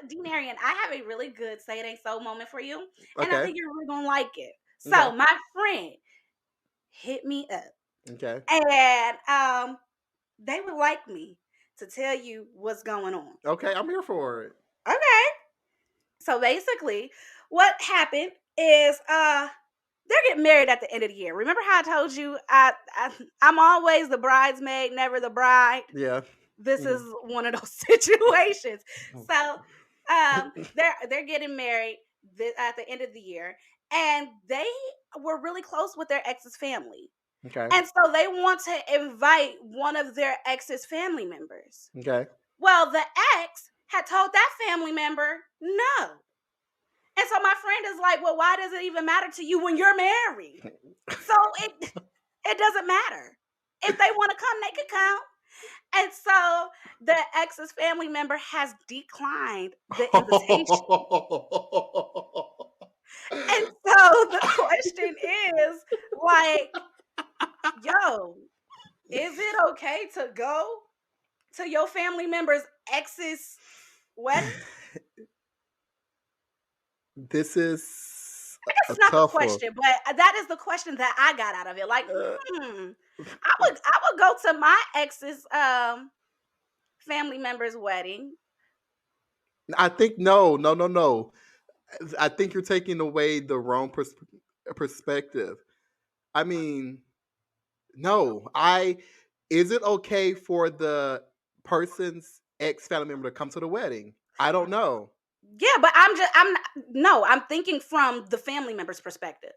Denarian, I have a really good say it ain't so moment for you, and I Okay. think you're really gonna like it. Okay. So my friend hit me up, Okay. and they would like me to tell you what's going on. Okay. I'm here for it. Okay. So basically, what happened is they're getting married at the end of the year. Remember how I told you I'm always the bridesmaid, never the bride. Yeah. This is Mhm. one of those situations. So they're getting married at the end of the year, and they were really close with their ex's family, Okay. and so they want to invite one of their ex's family members. Okay. Well, the ex had told that family member no. And so my friend is like, well, why does it even matter to you when you're married? So it doesn't matter. If they want to come, they can come. And so the ex's family member has declined the invitation. And so the question is like, yo, is it okay to go to your family member's ex's wedding? This is I guess a it's not the tough one. question, but that is the question that I got out of it. Like, Uh, I would go to my ex's family member's wedding. I think no, no, no, no. I think you're taking away the wrong perspective. I mean, no. Is it okay for the person's ex family member to come to the wedding? I don't know. Yeah, but I'm not, no, I'm thinking from the family member's perspective.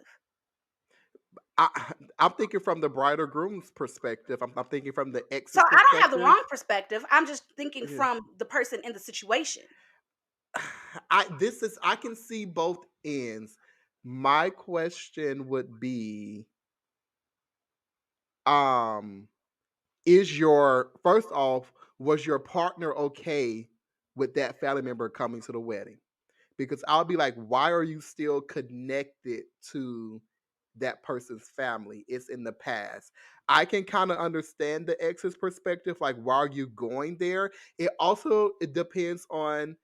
I, I'm thinking from the bride or groom's perspective. I'm thinking from the So ex's I don't have the perspective. wrong perspective. I'm just thinking Yeah. from the person in the situation. I can see both ends. My question would be, um, is your first off, was your partner okay with that family member coming to the wedding? Because I'll be like, why are you still connected to that person's family? It's in the past. I can kind of understand the ex's perspective, like why are you going there? It depends on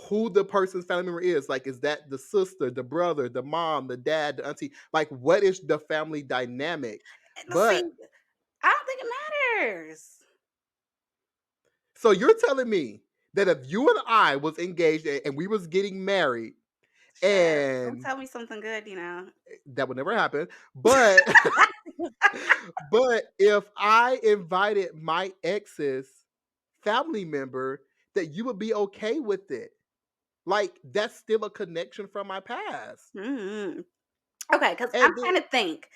who the person's family member is. Like, is that the sister, the brother, the mom, the dad, the auntie? Like, what is the family dynamic? And see, But I don't think it matters. so you're telling me that if you and I was engaged and we was getting married Sure. Don't and tell me something good. that would never happen, but but if I invited my ex's family member, that you would be okay with it. Like that's still a connection from my past. Mhm. Okay, because I'm And then trying to think.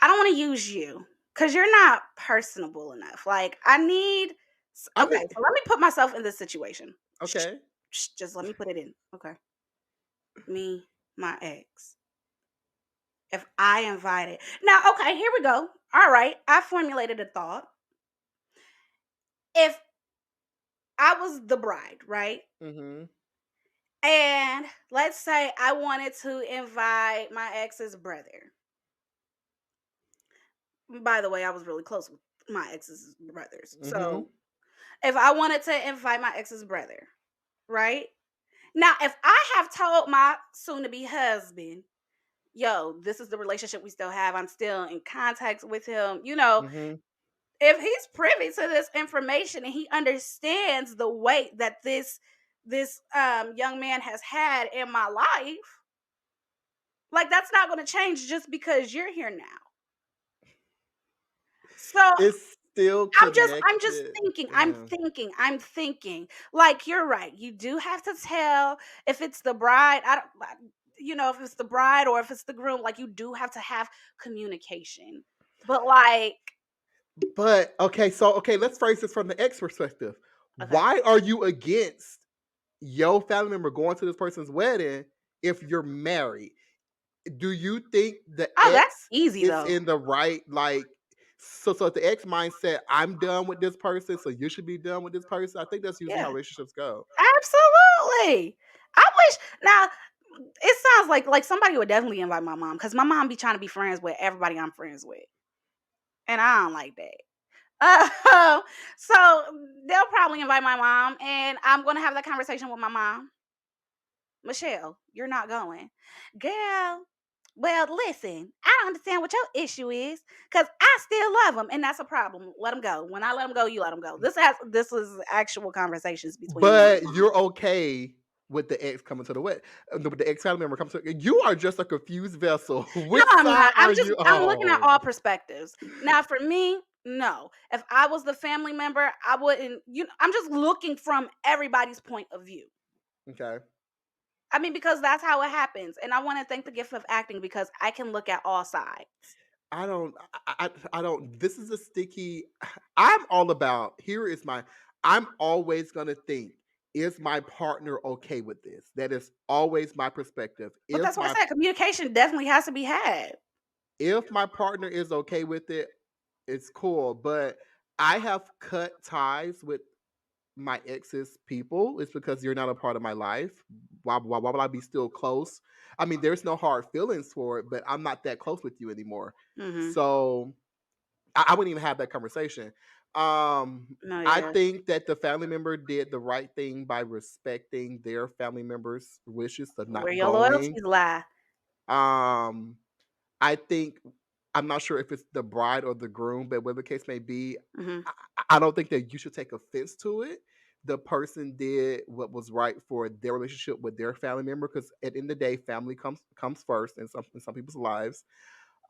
I don't want to use you because you're not personable enough. Like, I need. I Okay, mean, so let me put myself in this situation. Shh, okay. shh, just let me put it in. Okay. Me, my ex. If I invited. Now, okay, here we go. All right. I formulated a thought. If I was the bride, right? Mhm. And let's say I wanted to invite my ex's brother. By the way, I was really close with my ex's brothers. Mhm. So if I wanted to invite my ex's brother, right? Now, if I have told my soon to be husband, yo, this is the relationship we still have, I'm still in contact with him, Mhm. if he's privy to this information and he understands the weight that this young man has had in my life, like that's not going to change just because you're here now. So It's still I'm just connected. thinking, I'm Yeah. thinking, I'm thinking. Like you're right. You do have to tell if it's the bride. If it's the bride or if it's the groom, like you do have to have communication. But like, But okay, let's phrase this from the ex perspective. okay. Why are you against your family member going to this person's wedding if you're married? Do you think the Oh, that's ex easy is though. in the right so if the ex mindset, I'm done with this person, so you should be done with this person. I think that's usually how Yeah, relationships go. absolutely. I wish now it sounds like somebody would definitely invite my mom because my mom be trying to be friends with everybody I'm friends with. And I don't like that. So they'll probably invite my mom, and I'm gonna have that conversation with my mom. Michelle, you're not going. Girl, well, listen, I don't understand what your issue is because I still love him, and that's a problem. Let him go. When I let him go, you let him go. This is actual conversations between me and But my mom. you're okay with the ex coming to the wedding. The ex family member comes to you are just a confused vessel. No, Which I'm not. side are you I'm looking at on? all perspectives. Now, for me, no. If I was the family member, I wouldn't. I'm just looking from everybody's point of view. Okay. I mean, because that's how it happens. And I want to thank the gift of acting because I can look at all sides. I don't I don't this is a sticky I'm all about here is my I'm always gonna think, is my partner okay with this? That is always my perspective. But that's what I said. Communication definitely has to be had. If my partner is okay with it, it's cool. But I have cut ties with my ex's people. It's because you're not a part of my life. Why would I be still close? I mean, there's no hard feelings for it, but I'm not that close with you anymore. Hmm. So I wouldn't even have that conversation. No, I yeah. think that the family member did the right thing by respecting their family member's wishes of Where not your going. loyalties lie. Um, I think I'm not sure if it's the bride or the groom, but whatever the case may be, Hmm. I don't think that you should take offense to it. The person did what was right for their relationship with their family member because at the end of the day, family comes first in some people's lives.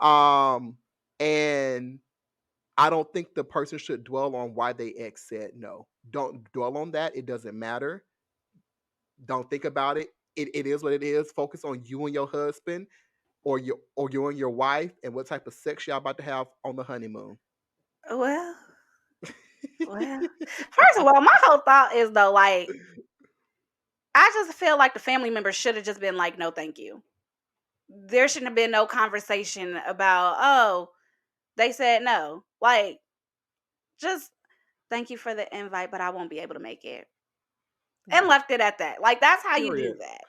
Um, and I don't think the person should dwell on why they ex said no. Don't dwell on that. It doesn't matter. Don't think about it. It is what it is. Focus on you and your husband or you and your wife and what type of sex y'all about to have on the honeymoon. Well, well. First of all, my whole thought is though, like, I just feel like the family members should have just been like, no, thank you. There shouldn't have been no conversation about, oh, they said no. Like, just thank you for the invite, but I won't be able to make it. And left it at that. Like, that's how you do Period. that.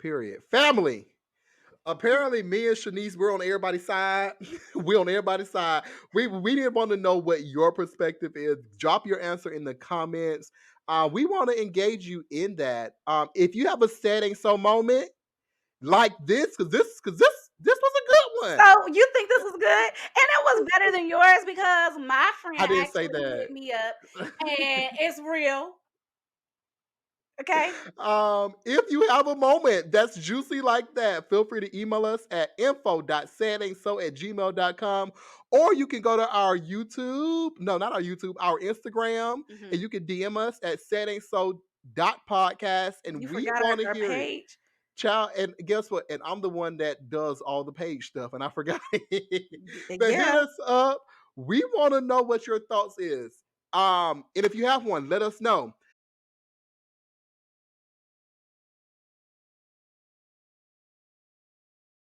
Period. Family. Apparently, me and Shenise, we're on everybody's side. We're on everybody's side. We didn't want to know what your perspective is. Drop your answer in the comments. We want to engage you in that. If you have a setting so moment like this, because this was a good one. So you think this is good? And it was better than yours because my friend I didn't say actually that. hit me up and it's real. Okay. If you have a moment that's juicy like that, feel free to email us at info.sadaintso@gmail.com, or you can go to our YouTube, no, not our YouTube, our Instagram, and Hmm. you can DM us at sadaintso.podcast, and You we forgot want to our hear it. page. Child, and guess what? And I'm the one that does all the page stuff, and I forgot it. But hit Yeah. us up. We want to know what your thoughts is. And if you have one, let us know.